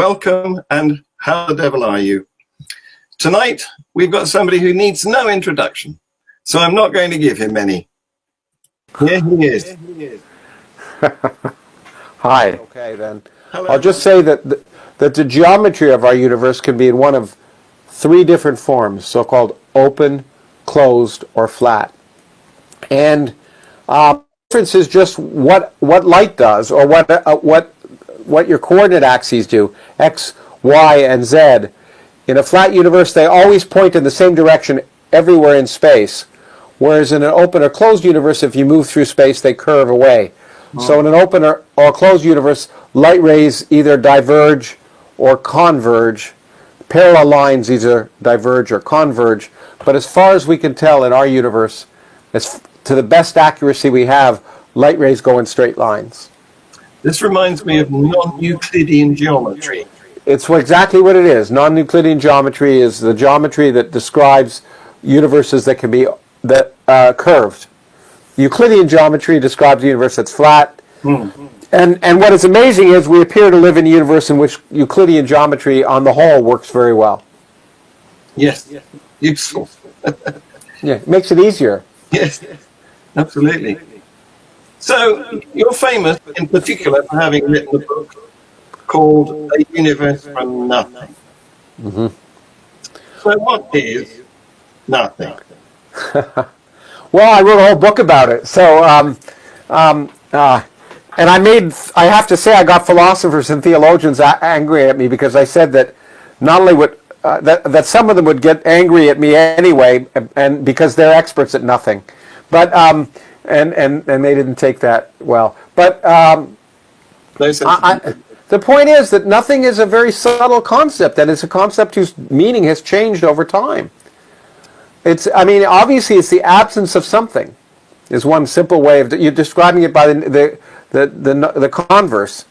welcome, and how the devil are you? Tonight, we've got somebody who needs no introduction, so I'm not going to give him any. Here he is. Hi. Okay, then. Hello. I'll just say that the geometry of our universe can be in one of three different forms, so-called open, closed, or flat. And the difference is just what light does, or what your coordinate axes do, x, y, and z. In a flat universe, they always point in the same direction everywhere in space, whereas in an open or closed universe, if you move through space, they curve away. So in an open or closed universe, light rays either diverge or converge. Parallel lines either diverge or converge. But as far as we can tell in our universe, to the best accuracy we have, light rays go in straight lines. This reminds me of non-Euclidean geometry. It's exactly what it is. Non-Euclidean geometry is the geometry that describes universes that can be curved. Euclidean geometry describes a universe that's flat. And what is amazing is we appear to live in a universe in which Euclidean geometry on the whole works very well. Yes, useful. Yeah, it makes it easier. Yes, absolutely. So you're famous in particular for having written a book called A Universe from Nothing. Mm-hmm. So what is nothing? Well, I wrote a whole book about it. So, and I have to say, I got philosophers and theologians angry at me because I said that not only would that some of them would get angry at me anyway, and because they're experts at nothing, but and they didn't take that well. But the point is that nothing is a very subtle concept, and it's a concept whose meaning has changed over time. Obviously, it's the absence of something, is one simple way of you're describing it by the converse.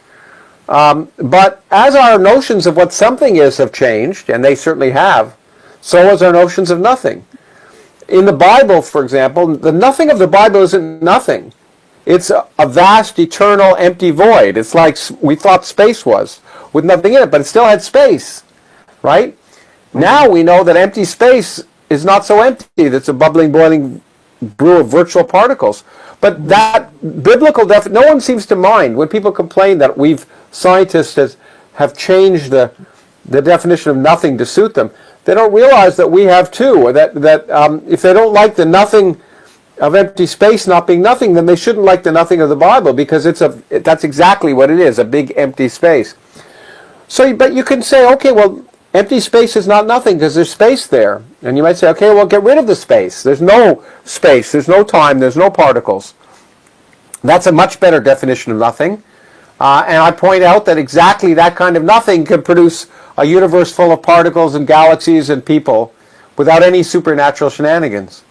But as our notions of what something is have changed, and they certainly have, so has our notions of nothing. In the Bible, for example, the nothing of the Bible isn't nothing. It's a vast, eternal, empty void. It's like we thought space was, with nothing in it, but it still had space, right? Now we know that empty space is not so empty. That's a bubbling, boiling brew of virtual particles. But that biblical no one seems to mind when people complain that scientists have changed the definition of nothing to suit them. They don't realize that we have too, or that if they don't like the nothing of empty space not being nothing, then they shouldn't like the nothing of the Bible, because that's exactly what it is, a big empty space. So, but you can say, okay, well, empty space is not nothing because there's space there. And you might say, okay, well, get rid of the space. There's no space, there's no time, there's no particles. That's a much better definition of nothing. And I point out that exactly that kind of nothing can produce a universe full of particles and galaxies and people without any supernatural shenanigans.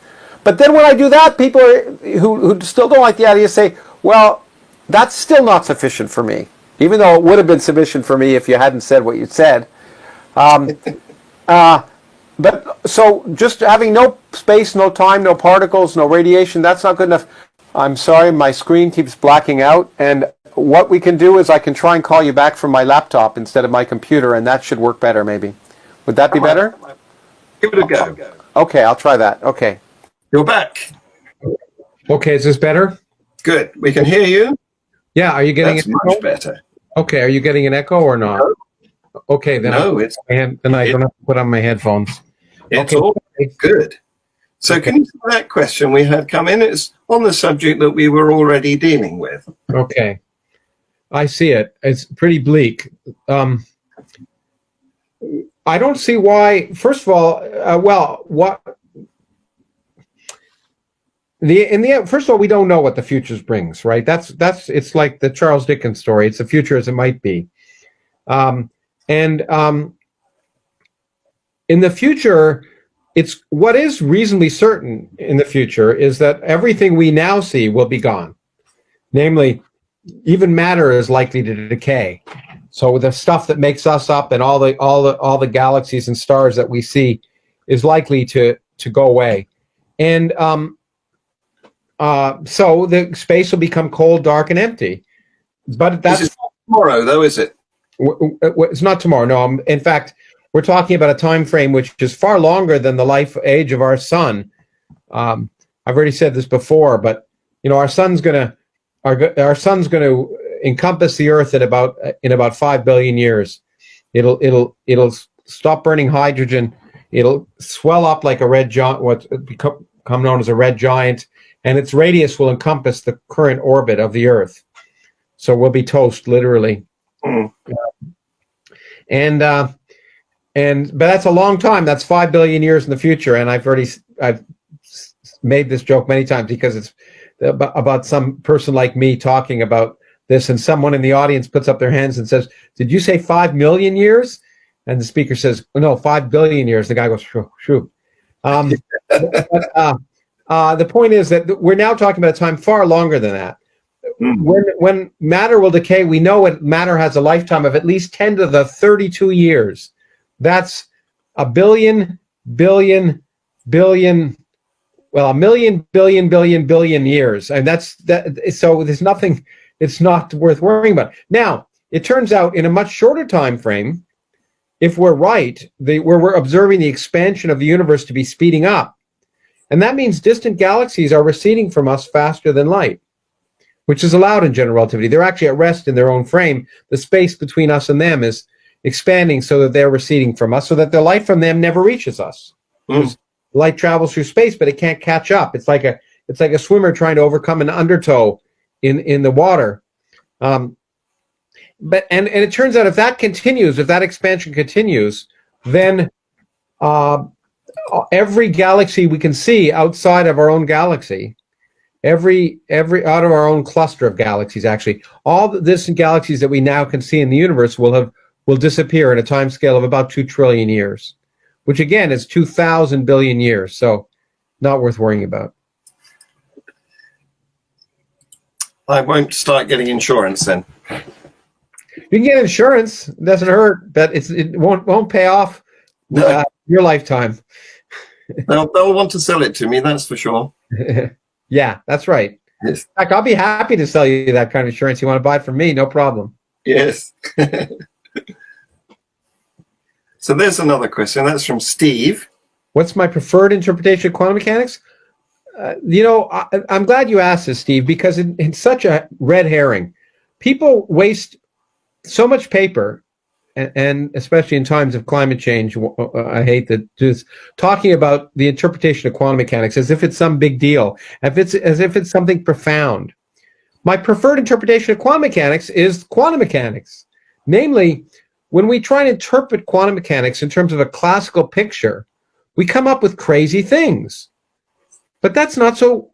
But then when I do that, people who still don't like the idea say, well, that's still not sufficient for me, even though it would have been sufficient for me if you hadn't said what you said. But so just having no space, no time, no particles, no radiation, that's not good enough. I'm sorry, my screen keeps blacking out, and what we can do is I can try and call you back from my laptop instead of my computer, and that should work better maybe. Would that be better? Give it a go. Okay, I'll try that. Okay. You're back. Okay, is this better? Good. We can hear you. Yeah, are you getting That's an much echo? better. Okay, are you getting an echo or not? No. Okay, then No, then I don't have to put on my headphones. It's Okay. all good. So can you see that question we had come in? It's on the subject that we were already dealing with. Okay, I see it. It's pretty bleak. I don't see why. First of all, first of all, we don't know what the future brings, right? That's it's like the Charles Dickens story. It's the future as it might be, in the future, it's what is reasonably certain in the future is that everything we now see will be gone. Namely, even matter is likely to decay. So the stuff that makes us up and all the galaxies and stars that we see is likely to go away, and so the space will become cold, dark, and empty. But that's tomorrow, though, is it? It's not tomorrow. No, in fact, we're talking about a time frame which is far longer than the life age of our sun. I've already said this before, but our sun's gonna encompass the Earth in about 5 billion years. It'll stop burning hydrogen. It'll swell up like a red giant, what's become known as a red giant, and its radius will encompass the current orbit of the Earth. So we'll be toast, literally. But that's a long time. That's 5 billion years in the future, and I've made this joke many times because it's about some person like me talking about this, and someone in the audience puts up their hands and says, "Did you say 5 million years?" And the speaker says, "No, 5 billion years." The guy goes, "Shoo." The point is that we're now talking about a time far longer than that. When matter will decay, we know matter has a lifetime of at least 10 to the 32 years. That's a million billion years, and that's that. So there's nothing. It's not worth worrying about. Now, it turns out in a much shorter time frame, if we're right, we're observing the expansion of the universe to be speeding up, and that means distant galaxies are receding from us faster than light, which is allowed in general relativity. They're actually at rest in their own frame. The space between us and them is expanding so that they're receding from us, so that the light from them never reaches us. Light travels through space, but it can't catch up. It's like a swimmer trying to overcome an undertow in the water. But it turns out if that continues, if that expansion continues, then every galaxy we can see outside of our own galaxy, every out of our own cluster of galaxies, actually, all the distant galaxies that we now can see in the universe will disappear in a time scale of about 2 trillion years, which again is 2,000 billion years. So not worth worrying about. I won't start getting insurance then. You can get insurance; it doesn't hurt, but it won't pay off your lifetime. They'll want to sell it to me, that's for sure. Yeah, that's right. Yes. In fact, I'll be happy to sell you that kind of insurance. You want to buy it from me? No problem. Yes. So there's another question. That's from Steve. What's my preferred interpretation of quantum mechanics? I'm glad you asked this, Steve, because it's such a red herring. People waste so much paper, and especially in times of climate change, I hate that, just talking about the interpretation of quantum mechanics as if it's some big deal, as if it's something profound. My preferred interpretation of quantum mechanics is quantum mechanics. Namely, when we try to interpret quantum mechanics in terms of a classical picture, we come up with crazy things. But that's not so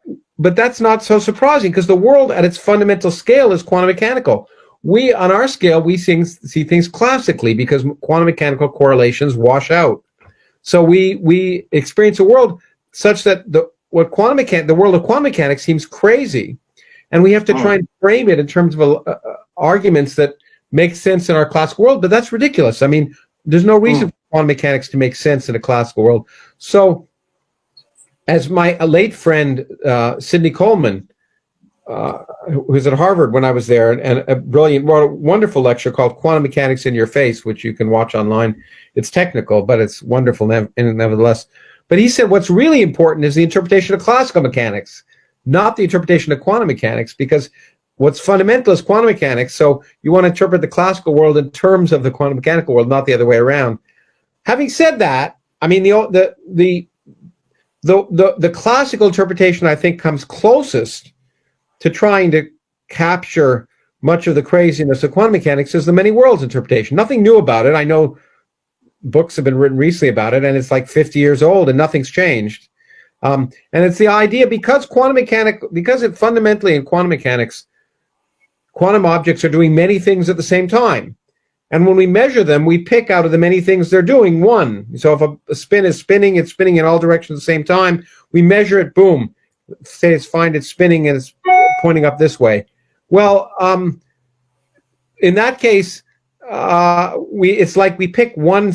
surprising, because the world at its fundamental scale is quantum mechanical. We, on our scale, we see things classically because quantum mechanical correlations wash out. So we experience a world such that the world of quantum mechanics seems crazy, and we have to try and frame it in terms of arguments that make sense in our classical world. But that's ridiculous. I mean, there's no reason for quantum mechanics to make sense in a classical world. So, as my late friend Sidney Coleman, who was at Harvard when I was there, and wrote a wonderful lecture called "Quantum Mechanics in Your Face," which you can watch online. It's technical, but it's wonderful nevertheless. But he said what's really important is the interpretation of classical mechanics, not the interpretation of quantum mechanics, because what's fundamental is quantum mechanics. So you want to interpret the classical world in terms of the quantum mechanical world, not the other way around. Having said that, I mean the classical interpretation, I think, comes closest to trying to capture much of the craziness of quantum mechanics is the many worlds interpretation. Nothing new about it. I know books have been written recently about it, and it's like 50 years old, and nothing's changed. And it's the idea, because it fundamentally in quantum mechanics, quantum objects are doing many things at the same time. And when we measure them, we pick out of the many things they're doing one. So if a spin is spinning, it's spinning in all directions at the same time. We measure it, boom. Say it's spinning and it's pointing up this way. Well, in that case, it's like we pick one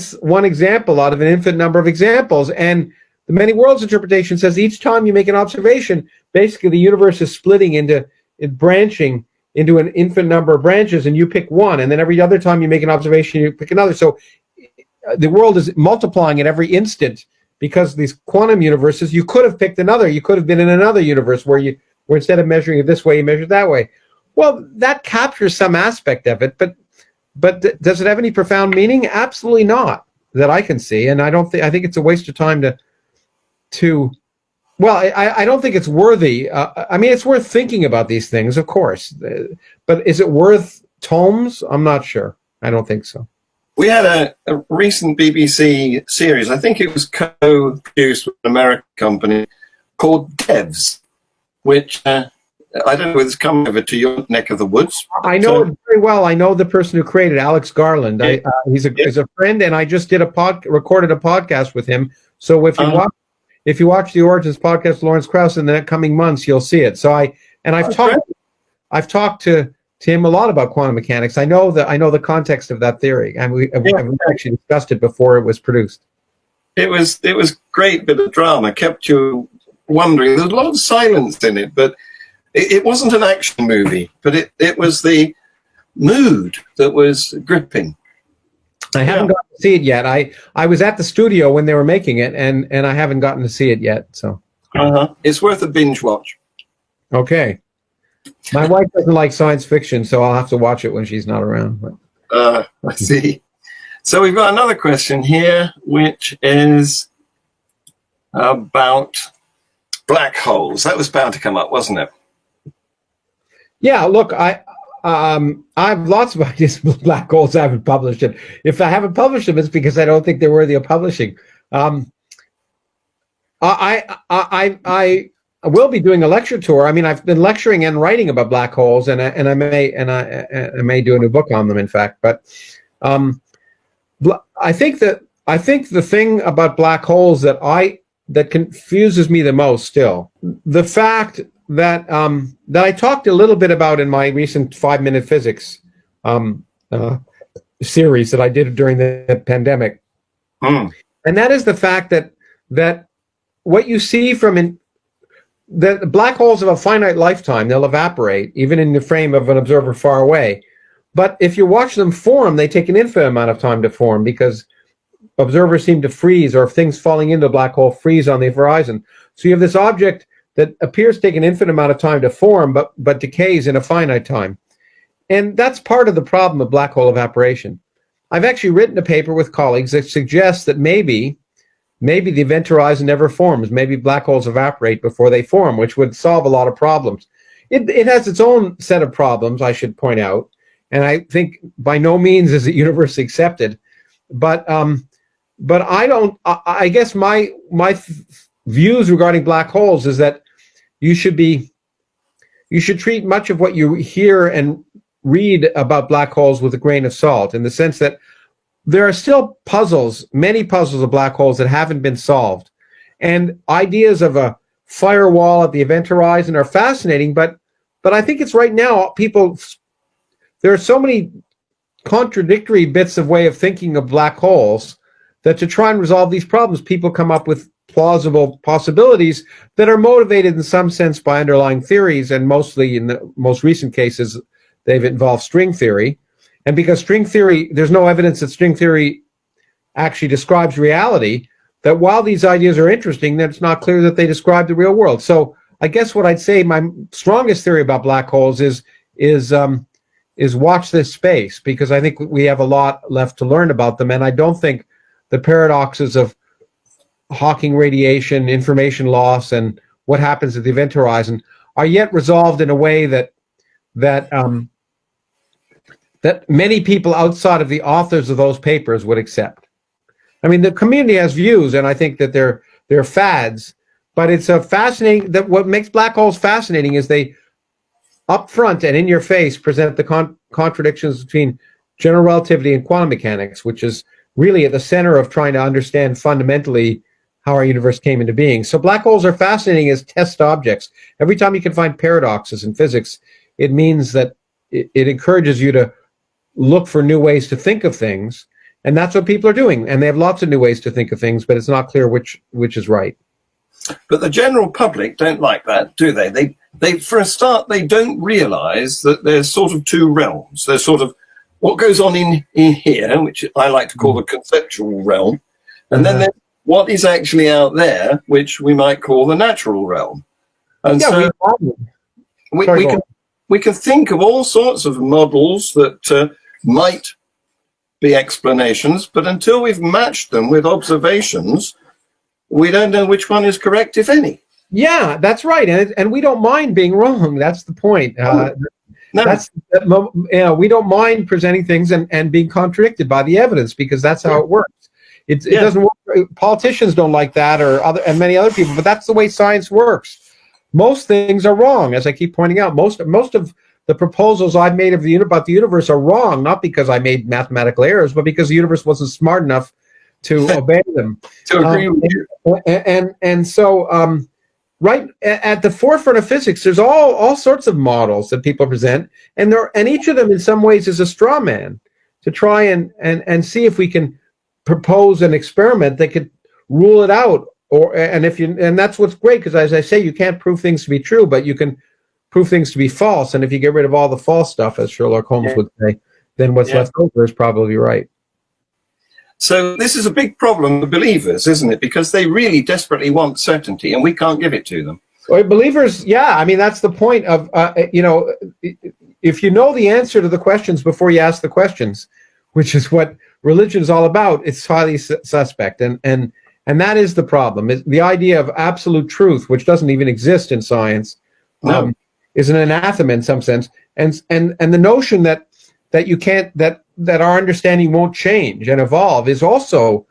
example out of an infinite number of examples. And the many worlds interpretation says each time you make an observation, basically the universe is splitting branching into an infinite number of branches, and you pick one, and then every other time you make an observation, you pick another. So the world is multiplying at every instant because these quantum universes, you could have picked another. You could have been in another universe where instead of measuring it this way, you measure it that way. Well, that captures some aspect of it, but does it have any profound meaning? Absolutely not, that I can see. And I think it's a waste of time to well, I don't think it's worthy. I mean, it's worth thinking about these things, of course. But is it worth tomes? I'm not sure. I don't think so. We had a recent BBC series, I think it was co-produced with an American company called Devs, which I don't know whether it's come over to your neck of the woods. I know it very well. I know the person who created it, Alex Garland. Yeah. He's a friend, and I just did recorded a podcast with him. So if you watch the Origins podcast with Lawrence Krauss in the coming months, you'll see it. So I've talked to him a lot about quantum mechanics. I know the context of that theory, and we've actually discussed it before it was produced. It was great bit of drama, kept you wondering. There's a lot of silence in it, but it wasn't an action movie, but it was the mood that was gripping. I haven't gotten to see it yet. I was at the studio when they were making it, and I haven't gotten to see it yet. So it's worth a binge watch. Okay. My wife doesn't like science fiction, so I'll have to watch it when she's not around. I see. So we've got another question here, which is about black holes. That was bound to come up, wasn't it? Yeah, look, I have lots of ideas about black holes. I haven't published it. If I haven't published them, it's because I don't think they're worthy of publishing. I will be doing a lecture tour. I mean, I've been lecturing and writing about black holes, and I may do a new book on them, in fact. But I think the thing about black holes that confuses me the most still, the fact that I talked a little bit about in my recent 5-minute physics series that I did during the pandemic, and that is the fact that what you see from the black holes have a finite lifetime. They'll evaporate, even in the frame of an observer far away. But if you watch them form, they take an infinite amount of time to form because observers seem to freeze, or if things falling into a black hole freeze on the horizon. So you have this object that appears to take an infinite amount of time to form, but decays in a finite time. And that's part of the problem of black hole evaporation. I've actually written a paper with colleagues that suggests that maybe the event horizon never forms. Maybe black holes evaporate before they form, which would solve a lot of problems. It has its own set of problems, I should point out, and I think by no means is it universally accepted. But I guess my views regarding black holes is that you should treat much of what you hear and read about black holes with a grain of salt, in the sense that there are still many puzzles of black holes that haven't been solved. And ideas of a firewall at the event horizon are fascinating, but I think it's right now, there are so many contradictory bits of way of thinking of black holes that to try and resolve these problems, people come up with plausible possibilities that are motivated in some sense by underlying theories, and mostly in the most recent cases, they've involved string theory. And because string theory, there's no evidence that string theory actually describes reality, that while these ideas are interesting, that it's not clear that they describe the real world. So I guess what I'd say, my strongest theory about black holes is watch this space, because I think we have a lot left to learn about them. And I don't think the paradoxes of Hawking radiation, information loss, and what happens at the event horizon are yet resolved in a way that many people outside of the authors of those papers would accept. I mean, the community has views, and I think that they're fads, but it's a fascinating, that what makes black holes fascinating is they up front and in your face present the contradictions between general relativity and quantum mechanics, which is really at the center of trying to understand fundamentally how our universe came into being. So black holes are fascinating as test objects. Every time you can find paradoxes in physics, it means that it encourages you to look for new ways to think of things, and that's what people are doing. And they have lots of new ways to think of things, but it's not clear which is right. But the general public don't like that, do they? for a start, they don't realize that there's sort of two realms. There's sort of what goes on in here, which I like to call the conceptual realm, and then there's what is actually out there, which we might call the natural realm. And so we can think of all sorts of models that might be explanations, but until we've matched them with observations, we don't know which one is correct, if any. Yeah, that's right, and we don't mind being wrong. That's the point. No. We don't mind presenting things and being contradicted by the evidence, because that's how it works. It doesn't work. Politicians don't like that, and many other people, but that's the way science works. Most things are wrong, as I keep pointing out. Most of the proposals I've made about the universe are wrong, not because I made mathematical errors, but because the universe wasn't smart enough to obey them. To agree with you. And so, right at the forefront of physics, there's all sorts of models that people present, and each of them in some ways is a straw man to try and see if we can propose an experiment that could rule it out. And that's what's great, because as I say, you can't prove things to be true, but you can prove things to be false. And if you get rid of all the false stuff, as Sherlock Holmes would say, then what's left over is probably right. So this is a big problem for believers, isn't it? Because they really desperately want certainty, and we can't give it to them. Well, believers, I mean, that's the point of, if you know the answer to the questions before you ask the questions, which is what religion is all about, it's highly suspect. And that is the problem. The idea of absolute truth, which doesn't even exist in science, is an anathema in some sense. And the notion that you can't, that our understanding won't change and evolve is also,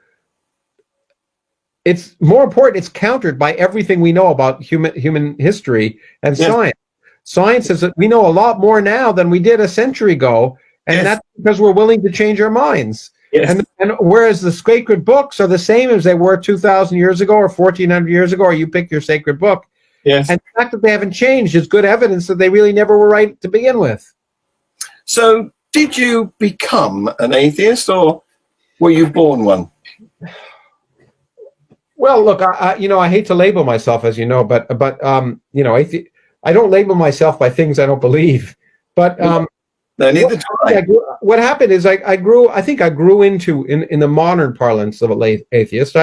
it's more important, it's countered by everything we know about human history and science. Science is that we know a lot more now than we did a century ago, and that's because we're willing to change our minds. And whereas the sacred books are the same as they were 2,000 years ago or 1,400 years ago, or you pick your sacred book. And the fact that they haven't changed is good evidence that they really never were right to begin with. So did you become an atheist, or were you born one? Well, look, I hate to label myself, as you know, but I don't label myself by things I don't believe. But neither do I. What happened is I grew into, in the modern parlance of an atheist.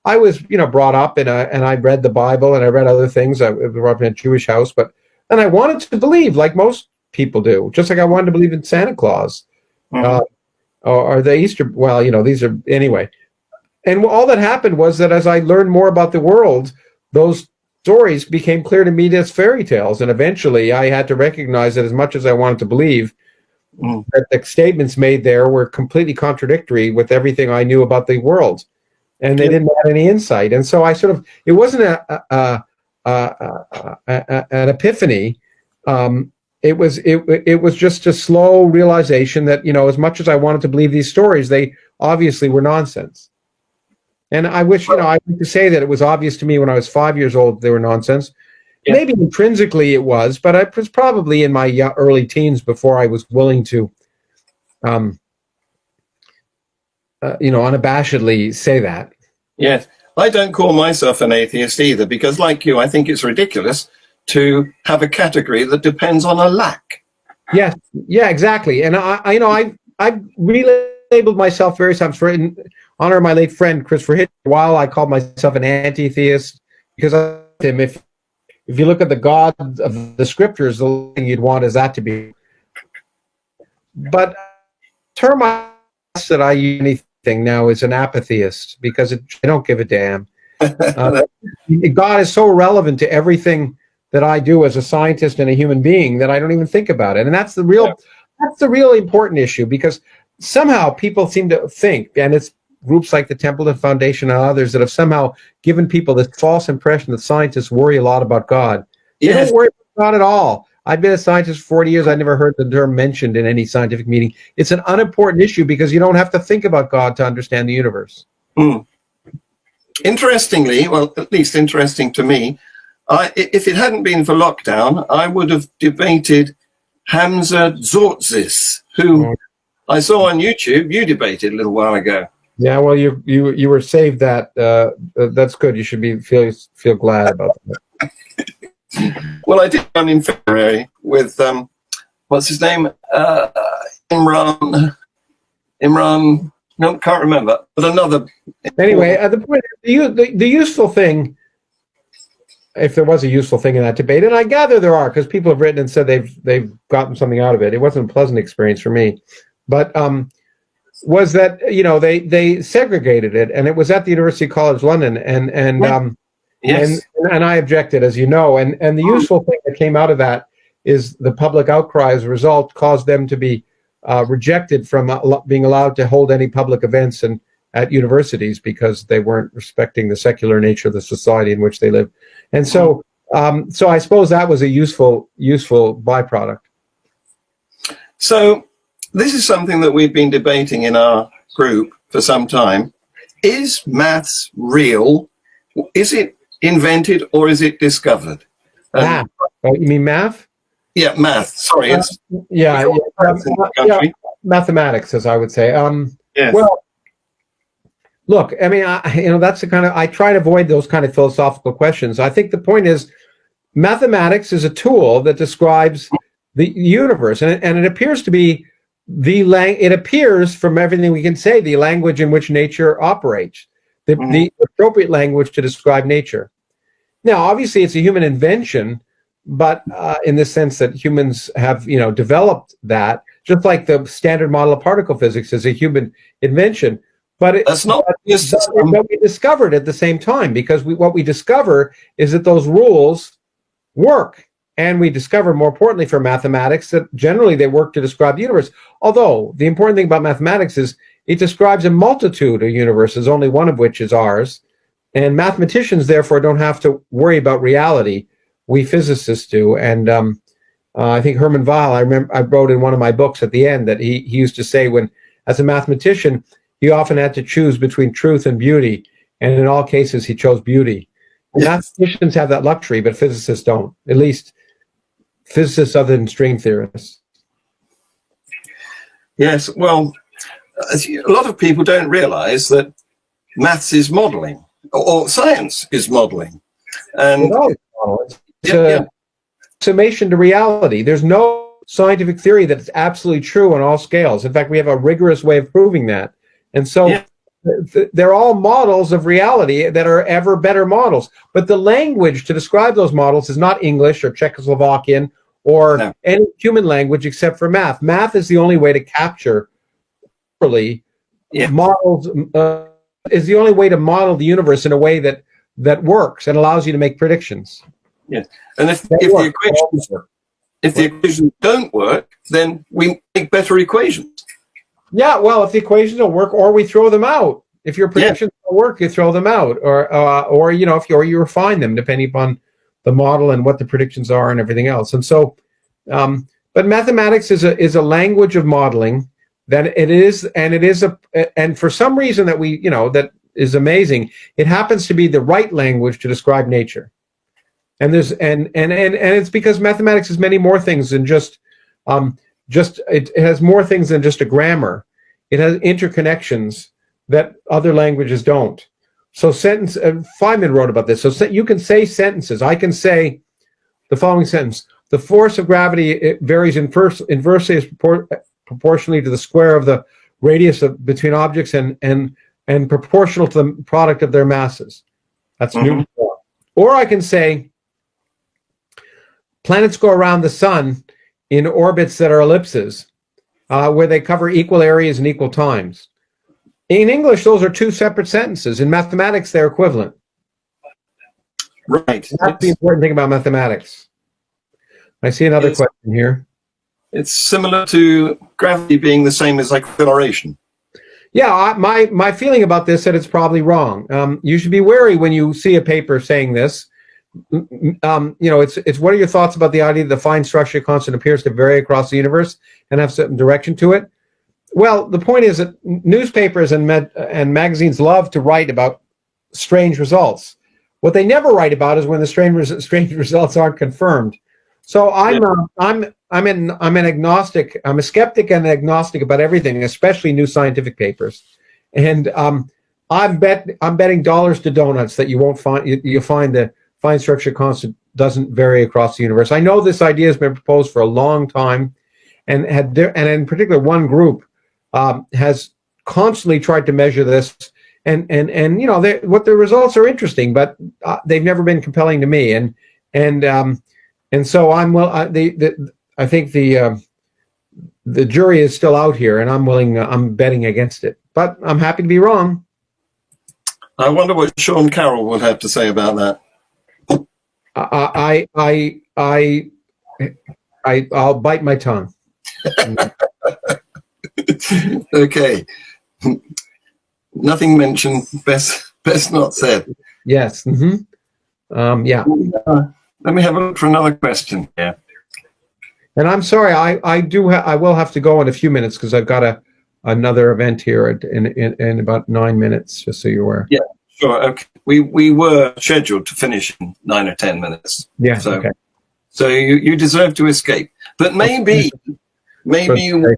I was brought up and I read the Bible and I read other things. I grew up in a Jewish house, and I wanted to believe like most people do, just like I wanted to believe in Santa Claus or the Easter. Well, these are anyway. And all that happened was that as I learned more about the world, those stories became clear to me as fairy tales, and eventually I had to recognize that as much as I wanted to believe, that the statements made there were completely contradictory with everything I knew about the world, and they didn't have any insight. And so I it wasn't an epiphany. It was just a slow realization that, as much as I wanted to believe these stories, they obviously were nonsense. And I wish, I like to say that it was obvious to me when I was 5 years old they were nonsense. Yeah. Maybe intrinsically it was, but I was probably in my early teens before I was willing to, unabashedly say that. Yes. I don't call myself an atheist either, because like you, I think it's ridiculous to have a category that depends on a lack. Yes. Yeah, exactly. And I relabeled myself various times in honor of my late friend Christopher Hitchens. For a while, I called myself an anti-theist because I asked him, if you look at the God of the scriptures, the thing you'd want is that to be. But the term that I use anything now is an apatheist, because I don't give a damn. God is so relevant to everything that I do as a scientist and a human being that I don't even think about it. And that's the real important issue, because somehow people seem to think, and it's groups like the Templeton Foundation and others that have somehow given people this false impression that scientists worry a lot about God. They don't worry about God at all. I've been a scientist for 40 years. I never heard the term mentioned in any scientific meeting. It's an unimportant issue because you don't have to think about God to understand the universe. Interestingly, well, at least interesting to me, if it hadn't been for lockdown, I would have debated Hamza Zortzis, who I saw on YouTube. You debated a little while ago. Yeah, well, you were saved that. That's good. You should feel glad about that. Well, I did one in February with what's his name, Imran. No, can't remember, but another. Anyway, the point, the useful thing, if there was a useful thing in that debate, and I gather there are, because people have written and said they've gotten something out of it. It wasn't a pleasant experience for me, but was that they segregated it, and it was at the University College London, and Yes. and I objected, as you know, and the useful thing that came out of that is the public outcry as a result caused them to be rejected from being allowed to hold any public events and at universities because they weren't respecting the secular nature of the society in which they live. And so I suppose that was a useful byproduct. So this is something that we've been debating in our group for some time. Is maths real? Is it invented or is it discovered? Math. Oh, you mean math? Yeah, math. Sorry, it's Yeah, mathematics, as I would say. yes. Well, look, I mean, that's the kind of, I try to avoid those kind of philosophical questions. I think the point is, mathematics is a tool that describes the universe, and it appears to be it appears from everything we can say, the language in which nature operates, the appropriate language to describe nature. Now, obviously, it's a human invention, but in the sense that humans have, developed that, just like the standard model of particle physics is a human invention. But That's not just what we discovered at the same time, because what we discover is that those rules work. And we discover, more importantly for mathematics, that generally they work to describe the universe. Although the important thing about mathematics is it describes a multitude of universes, only one of which is ours. And mathematicians, therefore, don't have to worry about reality. We physicists do. And I think Hermann Weyl, I wrote in one of my books at the end that he used to say, when, as a mathematician, he often had to choose between truth and beauty. And in all cases, he chose beauty. Mathematicians have that luxury, but physicists don't. At least physicists other than string theorists. Yes, well, a lot of people don't realize that maths is modeling, or science is modeling. And it's a summation to reality. There's no scientific theory that's absolutely true on all scales. In fact, we have a rigorous way of proving that. And so they're all models of reality that are ever better models. But the language to describe those models is not English or Czechoslovakian or any human language except for math. Math is the only way to capture properly models, is the only way to model the universe in a way that works and allows you to make predictions. Yes. And if the equations don't work, then we make better equations. Yeah, well, if the equations don't work, or we throw them out. If your predictions don't work, you throw them out, or you refine them depending upon the model and what the predictions are and everything else. And so, but mathematics is a language of modeling that and for some reason that that is amazing, it happens to be the right language to describe nature. And it's because mathematics has many more things than it has more things than just a grammar. It has interconnections that other languages don't. So Feynman wrote about this. So you can say sentences. I can say the following sentence: the force of gravity varies inversely proportionally to the square of the radius between objects and proportional to the product of their masses. That's Newton's law. Or I can say planets go around the sun in orbits that are ellipses, where they cover equal areas and equal times. In English, those are two separate sentences. In mathematics, they're equivalent. Right. That's the important thing about mathematics. I see another question here. It's similar to gravity being the same as acceleration. Yeah, my feeling about this is that it's probably wrong. You should be wary when you see a paper saying this. It's what are your thoughts about the idea that the fine structure constant appears to vary across the universe and have certain direction to it? Well, the point is that newspapers and magazines love to write about strange results. What they never write about is when the strange results aren't confirmed. So I'm an agnostic. I'm a skeptic and an agnostic about everything, especially new scientific papers. And I'm betting dollars to donuts that you'll find the fine structure constant doesn't vary across the universe. I know this idea has been proposed for a long time, and in particular one group has constantly tried to measure this, and what the results are interesting, but they've never been compelling to me, and so I think the jury is still out here, and I'm betting against it, but I'm happy to be wrong. I wonder what Sean Carroll would have to say about that. I'll bite my tongue. Okay. Nothing mentioned. Best not said. Yes. Mm-hmm. Yeah. Let me have a look for another question here. And I'm sorry, I will have to go in a few minutes because I've got another event here in about 9 minutes, just so you're aware. Yeah, sure. Okay. We were scheduled to finish in 9 or 10 minutes. Yeah. So, okay. So you deserve to escape. But maybe you maybe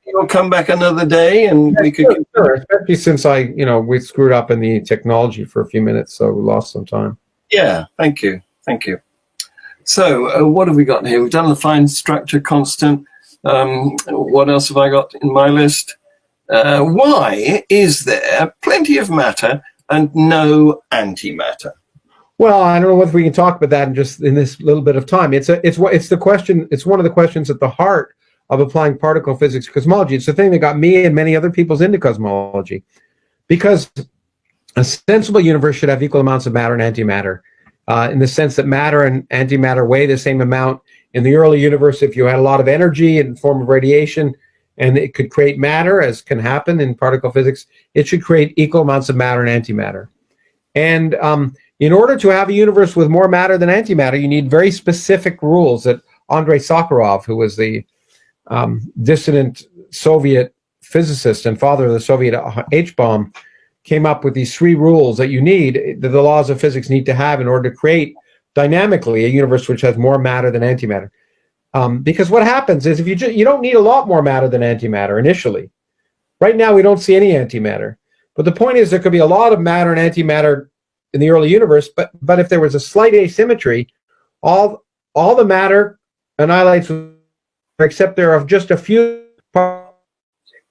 you'll come back another day and we could. Sure. Especially since we screwed up in the technology for a few minutes, so we lost some time. Yeah. Thank you. So what have we got here? We've done the fine structure constant. What else have I got in my list? Why is there plenty of matter and no antimatter? Well, I don't know whether we can talk about that in this little bit of time. It's the question. It's one of the questions at the heart of applying particle physics to cosmology. It's the thing that got me and many other people into cosmology, because a sensible universe should have equal amounts of matter and antimatter, in the sense that matter and antimatter weigh the same amount. In the early universe, if you had a lot of energy in the form of radiation, and it could create matter, as can happen in particle physics, it should create equal amounts of matter and antimatter. And in order to have a universe with more matter than antimatter, you need very specific rules that Andrei Sakharov, who was the dissident Soviet physicist and father of the Soviet H-bomb, came up with these 3 rules that the laws of physics need to have in order to create dynamically a universe which has more matter than antimatter. Because what happens is if you don't need a lot more matter than antimatter initially. Right now we don't see any antimatter. But the point is there could be a lot of matter and antimatter in the early universe, but if there was a slight asymmetry, all the matter annihilates, except there are just a few parts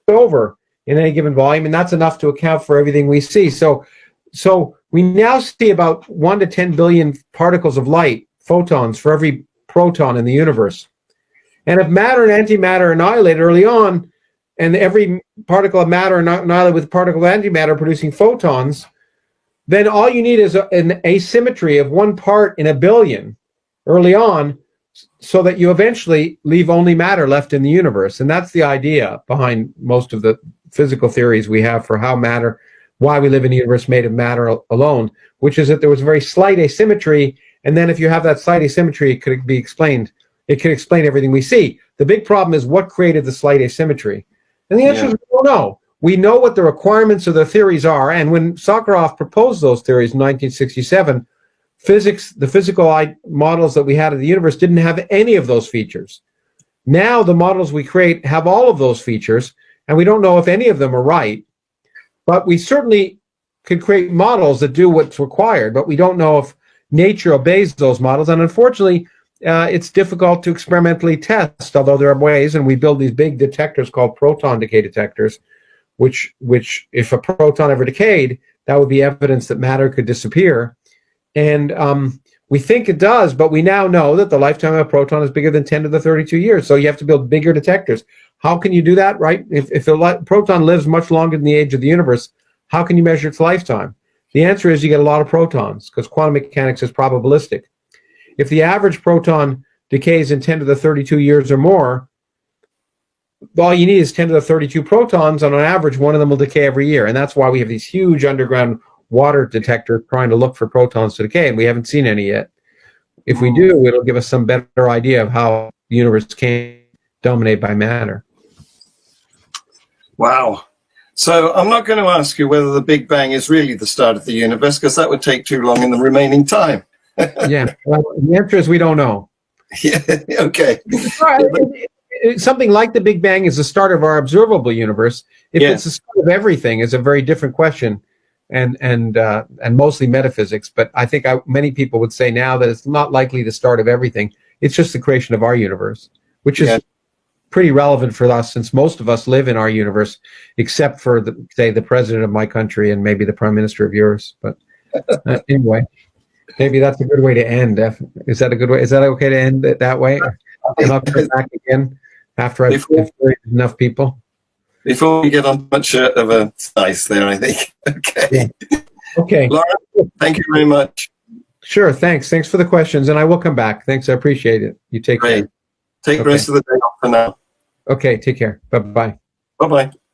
over in any given volume, and that's enough to account for everything we see. So we now see about 1 to 10 billion particles of light, photons, for every proton in the universe. And if matter and antimatter are annihilated early on, and every particle of matter annihilated with a particle of antimatter producing photons, then all you need is an asymmetry of 1 part in a billion early on, so that you eventually leave only matter left in the universe. And that's the idea behind most of the physical theories we have for why we live in a universe made of matter alone, which is that there was a very slight asymmetry, and then if you have that slight asymmetry, it could be explained. It can explain everything we see. The big problem is what created the slight asymmetry. And the answer is we don't know. We know what the requirements of the theories are, and when Sakharov proposed those theories in 1967, the physical models that we had of the universe didn't have any of those features. Now the models we create have all of those features, and we don't know if any of them are right, but we certainly could create models that do what's required, but we don't know if nature obeys those models, and unfortunately, it's difficult to experimentally test, although there are ways, and we build these big detectors called proton decay detectors, which if a proton ever decayed, that would be evidence that matter could disappear. And we think it does, but we now know that the lifetime of a proton is bigger than 10 to the 32 years, so you have to build bigger detectors. How can you do that, right? If a proton lives much longer than the age of the universe, how can you measure its lifetime? The answer is you get a lot of protons, because quantum mechanics is probabilistic. If the average proton decays in 10 to the 32 years or more, all you need is 10 to the 32 protons, and on average, one of them will decay every year. And that's why we have these huge underground water detectors trying to look for protons to decay, and we haven't seen any yet. If we do, it'll give us some better idea of how the universe came dominated by matter. Wow. So I'm not going to ask you whether the Big Bang is really the start of the universe, because that would take too long in the remaining time. Yeah, well, the answer is we don't know. Yeah, okay. Something like the Big Bang is the start of our observable universe. If it's the start of everything, is a very different question. and mostly metaphysics. But I think many people would say now that it's not likely the start of everything. It's just the creation of our universe, which is pretty relevant for us since most of us live in our universe, except for say the president of my country and maybe the prime minister of yours. But anyway, maybe that's a good way to end. Is that a good way? Is that okay to end it that way? And I'll come back again after I've interviewed enough people. Before we get on much of a slice there, I think. Okay. Yeah. Okay. Laura, thank you very much. Sure. Thanks. Thanks for the questions. And I will come back. Thanks. I appreciate it. You take care. Take the rest of the day off for now. Okay. Take care. Bye-bye. Bye-bye.